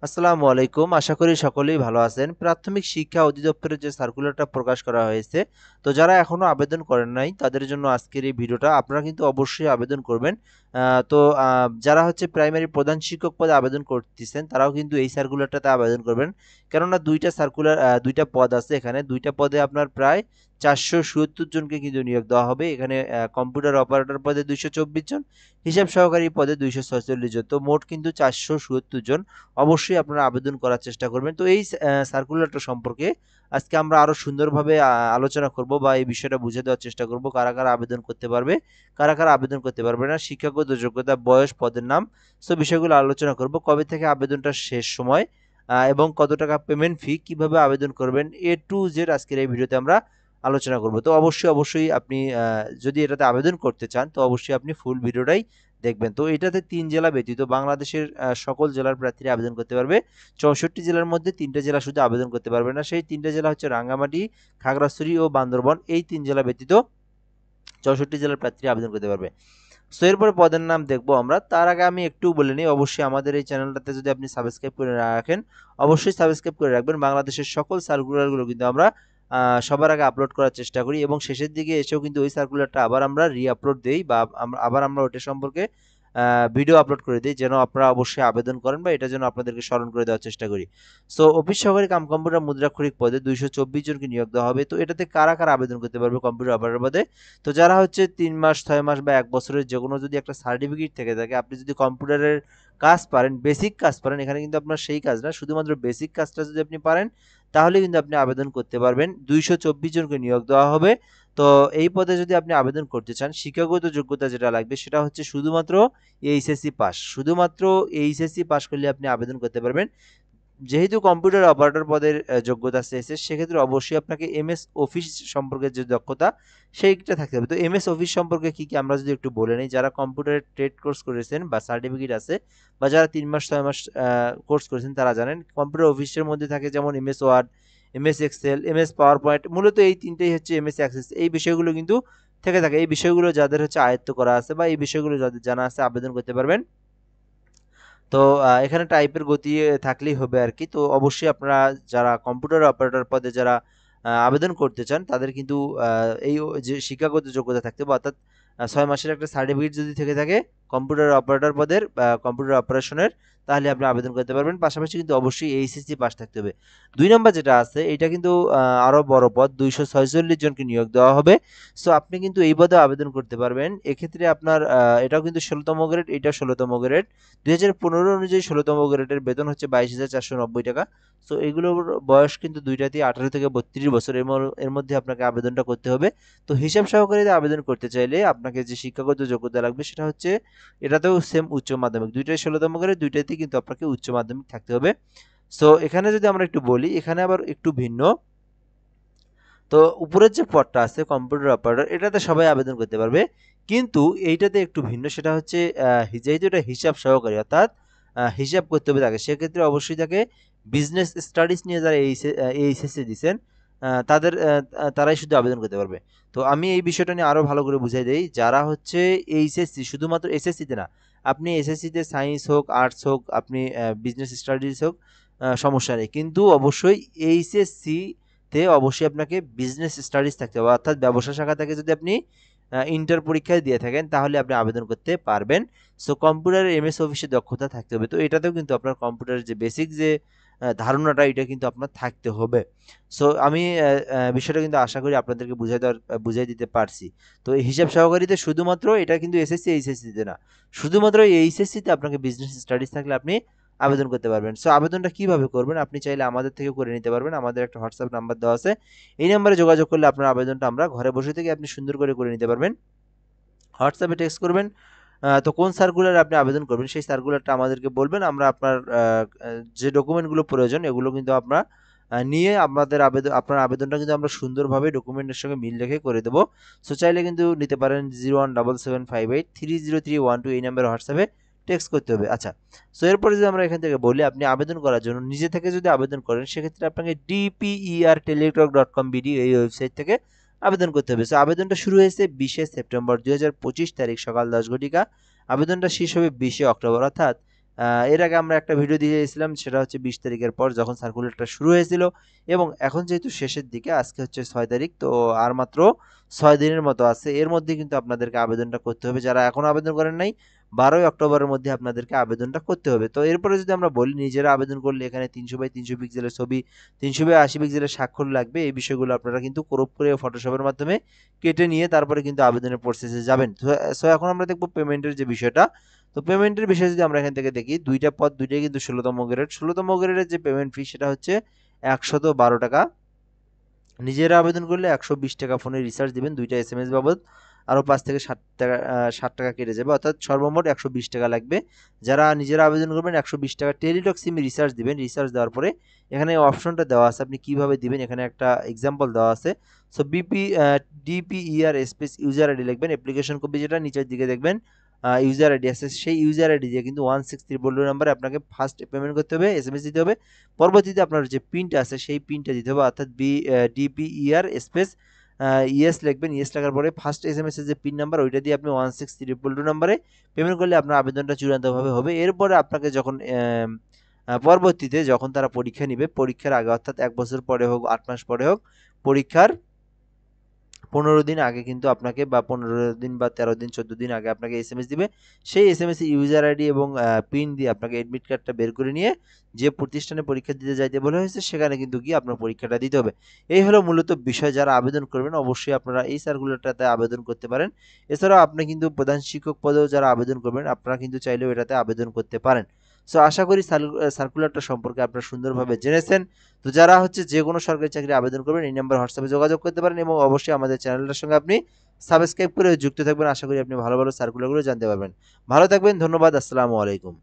আসসালামু আলাইকুম। আশা করি সকলেই ভালো আছেন। প্রাথমিক শিক্ষা অধিদপ্তরের যে সার্কুলারটা প্রকাশ করা হয়েছে, তো যারা এখনো আবেদন করেন নাই তাদের জন্য আজকের এই ভিডিওটা। আপনারা কিন্তু অবশ্যই আবেদন করবেন। তো যারা হচ্ছে প্রাইমারি প্রধান শিক্ষক পদে আবেদন করতেছেন তারাও কিন্তু এই সার্কুলারটাতে আবেদন করবেন। কেননা ২টা সার্কুলার ২টা পদ আছে এখানে। ২টা পদে আপনার প্রায় ৪৭৭ জনকে কিন্তু নিয়োগ দেওয়া হবে। এখানে কম্পিউটার অপারেটর পদে ২২৪ জন, হিসাব সহকারী পদে ২৪৬ জন। তো মোট কিন্তু ৪৭৭ জন। অবশ্যই আপনারা আবেদন করার চেষ্টা করবেন। তো এই সার্কুলারটা সম্পর্কে আজকে আমরা আরো সুন্দরভাবে আলোচনা করব বা এই বিষয়টা বুঝে দেওয়ার চেষ্টা করব। কারা, কারা আবেদন করতে পারবে, কারা, কারা আবেদন করতে পারবে না, শিক্ষাগত যোগ্যতা, বয়স, পদের নাম। সো বিষয়গুলো আলোচনা করব। কবে থেকে আবেদনটা শেষ সময় এবং কত টাকা পেমেন্ট ফি, কিভাবে আবেদন করবেন, A to Z আজকের এই ভিডিওতে আমরা আলোচনা করব। তো অবশ্যই আপনি যদি এটাতে আবেদন করতে চান তো অবশ্যই আপনি ফুল ভিডিওটাই দেখবেন। তো এটাতে ৩ জেলা ব্যতীত বাংলাদেশের সকল জেলার প্রার্থীরা আবেদন করতে পারবে। ৬৪ জেলার মধ্যে ৩টা জেলা শুধু আবেদন করতে পারবে না। সেই ৩টা জেলা হচ্ছে রাঙ্গামাটি, খাগড়াছড়ি ও বান্দরবান। এই ৩ জেলা ব্যতীত ৬৪ জেলার প্রার্থীরা আবেদন করতে পারবে। সো এরপরে পদের নাম দেখবো আমরা। তার আগে আমি একটু বলে নিই, অবশ্যই আমাদের এই চ্যানেলটাতে যদি আপনি সাবস্ক্রাইব করে না রাখেন, অবশ্যই সাবস্ক্রাইব করে রাখবেন। বাংলাদেশের সকল সার্কুলারগুলো কিন্তু আমরা সবার আগে আপলোড করার চেষ্টা করি এবং শেষের দিকে এসেও কিন্তু ওই সার্কুলারটা আবার আমরা রি-আপলোড দেই বা আবার আমরা ওটা সম্পর্কে ভিডিও আপলোড করে দিই, যেন আপনারা অবশ্যই আবেদন করেন বা এটা যেন আপনাদেরকে স্মরণ করে দেওয়ার চেষ্টা করি। সো অফিস সহকারী কাম কম্পিউটার মুদ্রাক্ষরিক পদে ২২৪ জনকে নিয়োগ দেওয়া হবে। তো এটাতে কারা, কারা আবেদন করতে পারবে কম্পিউটার অপারেটর পদে? তো যারা হচ্ছে ৩ মাস, ৬ মাস বা ১ বছরের যেকোনো যদি একটা সার্টিফিকেট থেকে থাকে, আপনি যদি কম্পিউটারের কাজ পারেন, বেসিক কাজ পারেন, এখানে কিন্তু আপনার সেই কাজ না, শুধুমাত্র বেসিক কাজটা যদি আপনি পারেন, তাহলে কিন্তু আপনি আবেদন করতে পারবেন। ২২৪ জনকে নিয়োগ দেওয়া হবে। তো এই পদে যদি আপনি আবেদন করতে চান, শিক্ষাগত যোগ্যতা যেটা লাগবে সেটা হচ্ছে শুধুমাত্র এইচএসসি পাস। শুধুমাত্র এইচএসসি পাস করলে আপনি আবেদন করতে পারবেন। যেহেতু কম্পিউটার অপারেটর পদের যোগ্যতা চেয়েছে, সেক্ষেত্রে অবশ্যই আপনাকে এমএস অফিস সম্পর্কে যে দক্ষতা সেইটা থাকতে হবে। তো এমএস অফিস সম্পর্কে কি আমরা যদি একটু বলে নিই, যারা কম্পিউটারের ট্রেড কোর্স করেছেন বা সার্টিফিকেট আছে বা যারা ৩ মাস ৬ মাস কোর্স করেছেন তারা জানেন কম্পিউটার অফিসের মধ্যে থাকে যেমন MS Word, MS Excel, MS PowerPoint, মূলত এই তিনটেই হচ্ছে এমএস অ্যাক্সেস। এই বিষয়গুলো কিন্তু থেকে থাকে। এই বিষয়গুলো যাদের হচ্ছে আয়ত্ত করা আছে বা এই বিষয়গুলো যাদের জানা আছে আবেদন করতে পারবেন। তো এখানে টাইপের গতি থাকলেই হবে আরকি। তো অবশ্যই আপনারা যারা কম্পিউটার অপারেটর পদে যারা আবেদন করতে চান তাদের কিন্তু আ এই যে শিক্ষাগত যোগ্যতা থাকতে হবে, অর্থাৎ ৬ মাসের একটা সার্টিফিকেট যদি থেকে থাকে কম্পিউটার অপারেটর পদের বা কম্পিউটার অপারেশনের, তাহলে আপনি আবেদন করতে পারবেন। পাশাপাশি কিন্তু অবশ্যই এইচএসসি পাস থাকতে হবে। ২ নাম্বার যেটা আছে এটা কিন্তু আরো বড় পদ, ২৪৬ জনকে নিয়োগ দেওয়া হবে। সো আপনি কিন্তু এই পদেও আবেদন করতে পারবেন। এক্ষেত্রে আপনার এটাও কিন্তু ১৬তম গ্রেড, এটাও ১৬তম গ্রেড। ২০১৫ অনুযায়ী ১৬তম গ্রেডের বেতন হচ্ছে ২২,৪৯০ টাকা। সো এগুলোর বয়স কিন্তু দুইটাতেই ১৮ থেকে ৩২ বছর, এর মধ্যে আপনাকে আবেদনটা করতে হবে। তো হিসাব সহকারীতে আবেদন করতে চাইলে আপনাকে যে শিক্ষাগত যোগ্যতা লাগবে সেটা হচ্ছে, এটাতেও সেম উচ্চ মাধ্যমিক। দুইটাই ১৬তম গ্রেড, দুইটাতেই কিন্তু আপনাকে উচ্চ মাধ্যমিক থাকতে হবে। সো এখানে যদি আমরা একটু বলি, এখানে আবার একটু ভিন্ন। তো উপরের যে পদটা আছে কম্পিউটার অপারেটর, এটাতে সবাই আবেদন করতে পারবে। কিন্তু এইটাতে একটু ভিন্ন, সেটা হচ্ছে যেহেতু এটা হিসাব সহকারী, অর্থাৎ হিসাব করতে হবে তাকে, সেক্ষেত্রে অবশ্যই তাকে বিজনেস স্টাডিজ নিয়ে যারা এইচএসসি দিচ্ছেন তাদের তারাই শুধু আবেদন করতে পারবে। তো আমি এই বিষয়টা নিয়ে আরো ভালো করে বুঝাই দেই, যারা হচ্ছে এইচএসসি, শুধুমাত্র এসএসসিতে না, আপনি এসএসসিতে সায়েন্স হোক, আর্টস হোক, আপনি বিজনেস স্টাডিজ হোক, সমস্যা নেই, কিন্তু অবশ্যই এইচএসসি তে অবশ্যই আপনাকে বিজনেস স্টাডিজ থাকতে হবে, অর্থাৎ ব্যবসা শাখা থেকে যদি আপনি ইন্টার পরীক্ষায় দিয়ে থাকেন তাহলে আপনি আবেদন করতে পারবেন। সো কম্পিউটারের এমএস অফিসে দক্ষতা থাকতে হবে। তো এটাতেও কিন্তু আপনার কম্পিউটারের যে বেসিক যে ধারণাটা এটা কিন্তু আপনার থাকতে হবে। সো আমি বিষয়টা কিন্তু আশা করি আপনাদেরকে বুঝাই দিতে পারছি। তো এই হিসাব সহকারীতে শুধুমাত্র এটা কিন্তু এসএসসি এইচএসসি তে না, শুধুমাত্র এইচএসসি তে আপনাকে বিজনেস স্টাডিজ থাকলে আপনি আবেদন করতে পারবেন। সো আবেদনটা কিভাবে করবেন? আপনি চাইলে আমাদের থেকে করে নিতে পারবেন। আমাদের একটা হোয়াটসঅ্যাপ নাম্বার দেওয়া আছে। এই নাম্বারে যোগাযোগ করলে আপনার আবেদনটা আমরা ঘরে বসে থেকে আপনি সুন্দর করে নিতে পারবেন। হোয়াটসঅ্যাপে টেক্সট করবেন। তো কোন সার্কুলারে আপনি আবেদন করবেন সেই সার্কুলারটা আমাদেরকে বলবেন। আমরা আপনার যে ডকুমেন্টগুলো প্রয়োজন এগুলো কিন্তু আমরা নিয়ে আপনার আবেদনটা কিন্তু আমরা সুন্দরভাবে ডকুমেন্টের সঙ্গে মিল রেখে করে দেব। সো চাইলে কিন্তু নিতে পারেন 017758303112 এই নাম্বারে হোয়াটসঅ্যাপে টেক্সট করতে হবে। আচ্ছা। সো এরপরে যদি আমরা এখান থেকে বলি, আপনি আবেদন করার জন্য নিজে থেকে যদি আবেদন করেন সেক্ষেত্রে আপনাকে dperteletalk.com.bd এই ওয়েবসাইট থেকে আবেদন করতে হবে। সো আবেদনটা শুরু হয়েছে ২০শে সেপ্টেম্বর ২০২৫ তারিখ সকাল ১০ ঘটিকা। আবেদনটা শেষ হবে ২০শে অক্টোবর, অর্থাৎ এর আগে আমরা একটা ভিডিও দিয়েছিলাম, সেটা হচ্ছে 20 তারিখের পর যখন সার্কুলারটা শুরু হয়েছিল, এবং এখন যেহেতু শেষের দিকে, আজকে হচ্ছে 6 তারিখ, তো আর মাত্র 6 দিনের মতো আছে। এর মধ্যে কিন্তু আপনাদেরকে আবেদনটা করতে হবে। যারা এখনো আবেদন করেন নাই, 12ই অক্টোবরের মধ্যে আপনাদেরকে আবেদনটা করতে হবে। তো এরপরে যদি আমরা বলি, নিজেরা আবেদন করলে এখানে 300 বাই 300 পিক্সেলের ছবি, 300 বাই 80 পিক্সেলের স্বাক্ষর লাগবে। এই বিষয়গুলো আপনারা কিন্তু ক্রপ করে ফটোশপের মাধ্যমে কেটে নিয়ে তারপরে কিন্তু আবেদনের প্রসেসে যাবেন। সো এখন আমরা দেখব পেমেন্টের যে বিষয়টা। তো পেমেন্টের বিষয়ে যদি আমরা এখান থেকে দেখি, দুইটা পদ, দুইটাই কিন্তু 16তম গ্রেড। 16তম গ্রেডের যে পেমেন্ট ফি সেটা হচ্ছে 112 টাকা। নিজেরা আবেদন করলে 120 টাকা ফোনে রিচার্জ দিবেন, দুইটা এসএমএস বাবদ আরও 5 থেকে 7 টাকা কেটে যাবে, অর্থাৎ সর্বমোট 120 টাকা লাগবে। যারা নিজেরা আবেদন করবেন 120 টাকা টেলিটক সিমে রিচার্জ দিবেন। রিচার্জ দেওয়ার পরে এখানে অপশনটা দেওয়া আছে আপনি কিভাবে দিবেন, এখানে একটা এক্সাম্পল দেওয়া আছে। So DPER space user ID লিখবেন, অ্যাপ্লিকেশন কপি যেটা নিচের দিকে দেখবেন ইউজার আইডি আছে, সেই ইউজার আইডি দিয়ে কিন্তু 163 নাম্বারে আপনাকে ফার্স্ট পেমেন্ট করতে হবে, এসএমএস দিতে হবে। পরবর্তীতে আপনার যে পিনটা আছে সেই পিনটা দিতে হবে, অর্থাৎ ডিপিইআর স্পেস ইয়েস লিখবেন। ইয়েস লেখার পরে ফার্স্ট এসএমএস এর যে পিন নাম্বার ওইটা দিয়ে আপনি 163 নাম্বারে পেমেন্ট করলে আপনার আবেদনটা চূড়ান্তভাবে হবে। এরপরে আপনাকে যখন পরবর্তীতে যখন তারা পরীক্ষা নিবে, পরীক্ষার আগে অর্থাৎ 1 বছর পরে হোক, 8 মাস পরে হোক, পরীক্ষার 15 দিন আগে কিন্তু আপনাকে, বা 15 দিন বা 13 দিন 14 দিন আগে আপনাকে এসএমএস দিবে। সেই এসএমএস এ ইউজার আইডি এবং পিন দিয়ে আপনাকে এডমিট কার্ডটা বের করে নিয়ে যে প্রতিষ্ঠানে পরীক্ষা দিতে যাইতে বলা হয়েছে সেখানে কিন্তু গিয়ে আপনার পরীক্ষাটা দিতে হবে। এই হলো মূলত বিষয়। যারা আবেদন করবেন অবশ্যই আপনারা এই সার্কুলারটাতে আবেদন করতে পারেন। এছাড়াও আপনি কিন্তু প্রধান শিক্ষক পদেও যারা আবেদন করবেন, আপনারা কিন্তু চাইলেও এটাতে আবেদন করতে পারেন। সো আশা করি সার্কুলারটা সম্পর্কে আপনারা সুন্দরভাবে জেনেছেন। তো যারা হচ্ছে যে কোনো সরকারি চাকরি আবেদন করবেন, এই নাম্বার হোয়াটসঅ্যাপে যোগাযোগ করতে পারেন, এবং অবশ্যই আমাদের চ্যানেলটার সঙ্গে আপনি সাবস্ক্রাইব করে যুক্ত থাকবেন। আশা করি আপনি ভালো ভালো সার্কুলারগুলো জানতে পারবেন। ভালো থাকবেন, ধন্যবাদ, আসসালামু আলাইকুম।